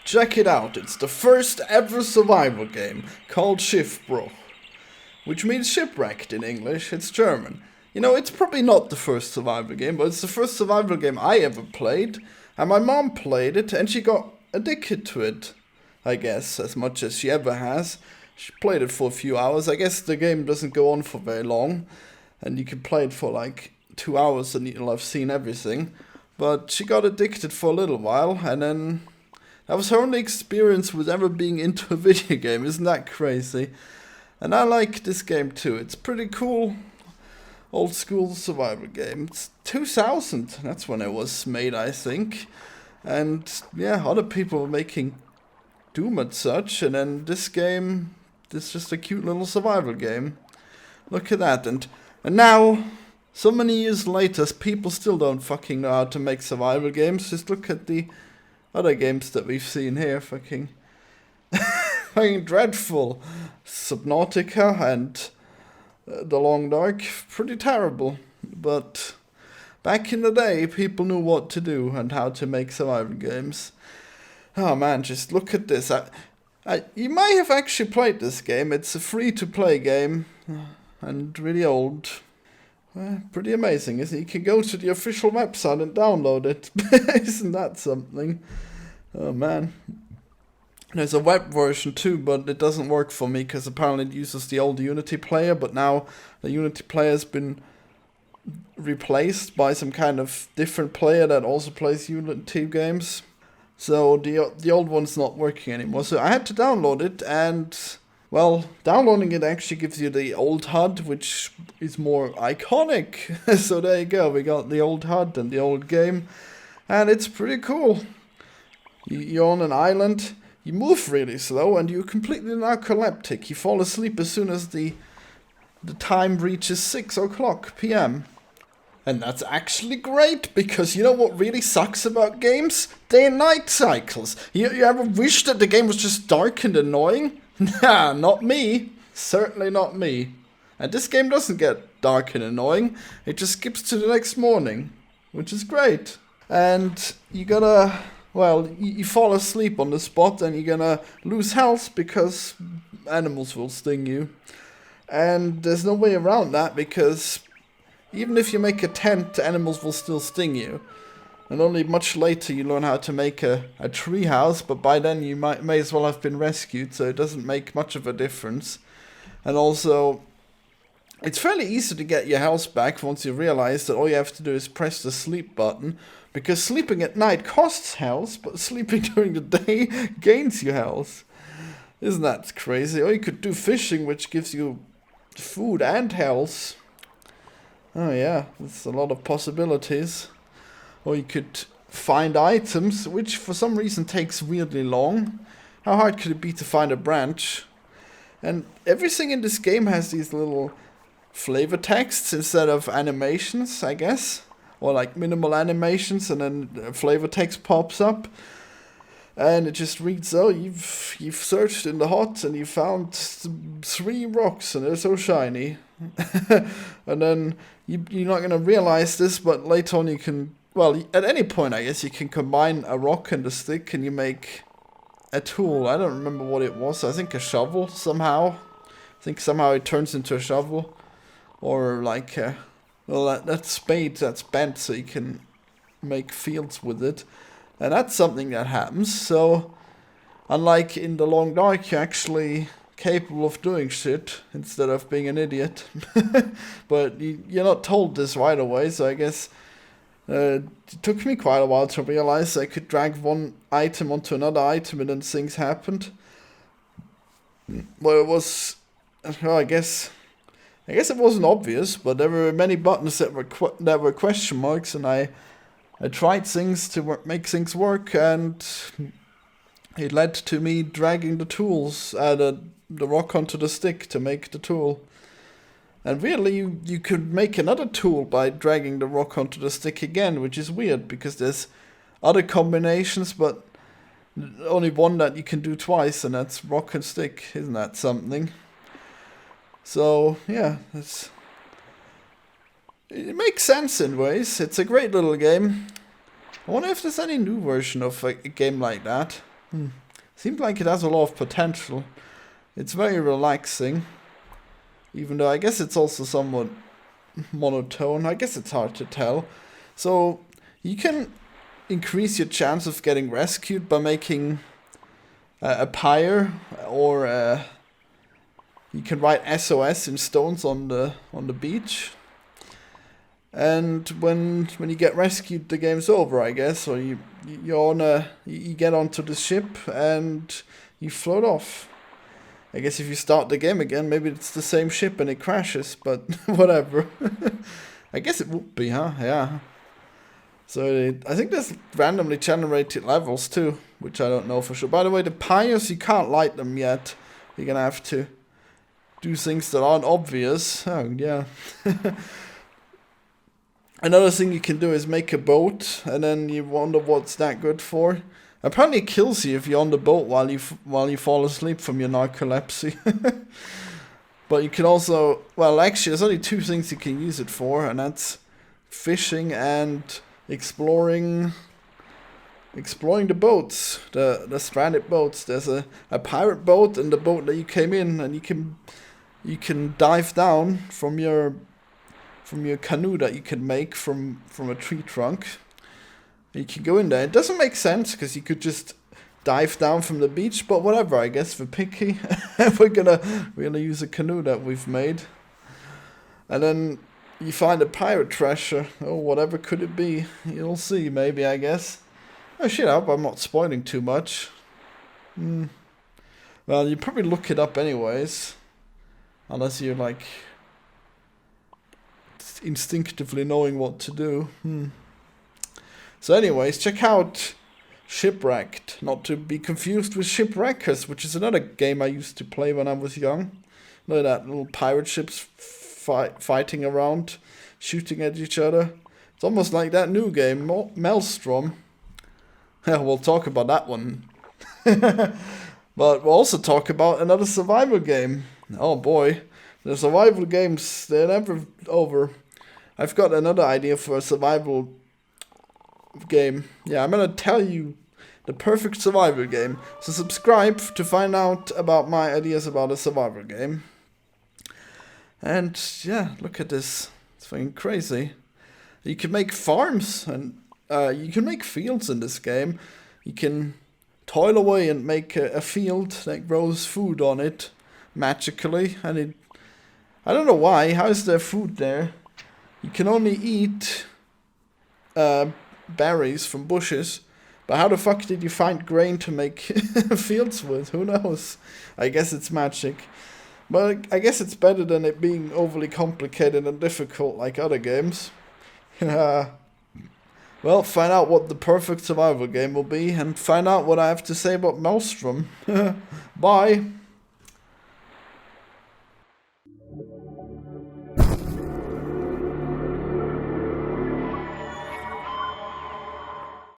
Check it out, it's the first ever survival game called Schiffbruch, which means shipwrecked in English, it's German. You know, it's probably not the first survival game, but it's the first survival game I ever played, and my mom played it, and she got addicted to it, I guess, as much as she ever has. She played it for a few hours. I guess the game doesn't go on for very long, and you can play it for like 2 hours and you'll have seen everything. But she got addicted for a little while, and then that was her only experience with ever being into a video game. Isn't that crazy? And I like this game too. It's pretty cool. Old school survival game. It's 2000. That's when it was made, I think. And yeah, other people were making Doom and such. And then this game, this is just a cute little survival game. Look at that. And now, so many years later, people still don't fucking know how to make survival games. Just look at the other games that we've seen here. Fucking dreadful. Subnautica and The Long Dark. Pretty terrible. But back in the day, people knew what to do and how to make survival games. Oh man, just look at this. You might have actually played this game. It's a free-to-play game. And really old. Pretty amazing, isn't it? You can go to the official website and download it. Isn't that something? Oh man. There's a web version too, but it doesn't work for me because apparently it uses the old Unity player, but now the Unity player has been replaced by some kind of different player that also plays Unity games. So the old one's not working anymore. So I had to download it, and well, downloading it actually gives you the old HUD, which is more iconic. So there you go, we got the old HUD and the old game, and it's pretty cool. You're on an island. You move really slow, and you're completely narcoleptic. You fall asleep as soon as the time reaches 6 o'clock p.m. And that's actually great, because you know what really sucks about games? Day and night cycles. You ever wish that the game was just dark and annoying? Nah, not me. Certainly not me. And this game doesn't get dark and annoying. It just skips to the next morning, which is great. And you gotta... Well, you fall asleep on the spot and you're gonna lose health because animals will sting you. And there's no way around that, because even if you make a tent, animals will still sting you. And only much later you learn how to make a tree house, but by then you may as well have been rescued, so it doesn't make much of a difference. And also, it's fairly easy to get your health back once you realize that all you have to do is press the sleep button. Because sleeping at night costs health, but sleeping during the day gains you health. Isn't that crazy? Or you could do fishing, which gives you food and health. Oh yeah, there's a lot of possibilities. Or you could find items, which for some reason takes weirdly long. How hard could it be to find a branch? And everything in this game has these little flavor texts instead of animations, I guess. Or like minimal animations, and then a flavor text pops up, and it just reads, "Oh, you've searched in the hot and you found 3 rocks and they're so shiny." And then you're not gonna realize this, but later on you can. Well, at any point I guess you can combine a rock and a stick, and you make a tool. I don't remember what it was. I think a shovel somehow. I think somehow it turns into a shovel, or like. Well, that spade that's bent so you can make fields with it. And that's something that happens. So, unlike in The Long Dark, you're actually capable of doing shit instead of being an idiot. But you're not told this right away, so I guess it took me quite a while to realize I could drag one item onto another item and then things happened. Well, it was... Well, I guess it wasn't obvious, but there were many buttons that were question marks, and I tried things to make things work, and it led to me dragging the tools, the rock onto the stick to make the tool. And weirdly, you could make another tool by dragging the rock onto the stick again, which is weird, because there's other combinations, but only one that you can do twice, and that's rock and stick. Isn't that something? So, yeah, it makes sense in ways. It's a great little game. I wonder if there's any new version of a game like that. Seems like it has a lot of potential. It's very relaxing. Even though I guess it's also somewhat monotone. I guess it's hard to tell. So you can increase your chance of getting rescued by making a pyre, or you can write SOS in stones on the beach. And when you get rescued, the game's over, I guess. Or you get onto the ship and you float off. I guess if you start the game again, maybe it's the same ship and it crashes, but whatever. I guess it would be, huh? Yeah. So I think there's randomly generated levels too, which I don't know for sure. By the way, the pyres, you can't light them yet. You're gonna have to do things that aren't obvious. Oh, yeah. Another thing you can do is make a boat, and then you wonder what's that good for. Apparently it kills you if you're on the boat while you fall asleep from your narcolepsy. But you can also, well, actually there's only two things you can use it for, and that's fishing and exploring the boats, the stranded boats. There's a pirate boat and the boat that you came in, and you can dive down from your canoe that you can make from a tree trunk. You can go in there. It doesn't make sense because you could just dive down from the beach, but whatever, I guess we're picky. we're gonna use a canoe that we've made. And then you find a pirate treasure. Oh, whatever could it be? You'll see, maybe, I guess. Oh shit, I hope I'm not spoiling too much. Well, you probably look it up anyways. Unless you're like instinctively knowing what to do. So anyways, check out Shipwrecked, not to be confused with Shipwreckers, which is another game I used to play when I was young. You know, that little pirate ships fighting around, shooting at each other. It's almost like that new game, Maelstrom. We'll talk about that one. But we'll also talk about another survival game. Oh boy, the survival games, they're never over. I've got another idea for a survival game. Yeah, I'm gonna tell you the perfect survival game. So subscribe to find out about my ideas about a survival game. And yeah, look at this. It's fucking crazy. You can make farms and you can make fields in this game. You can toil away and make a field that grows food on it magically. And I don't know why. How is there food there? You can only eat berries from bushes. But how the fuck did you find grain to make fields with? Who knows? I guess it's magic. But I guess it's better than it being overly complicated and difficult like other games. Well, find out what the perfect survival game will be, and find out what I have to say about Maelstrom. Bye!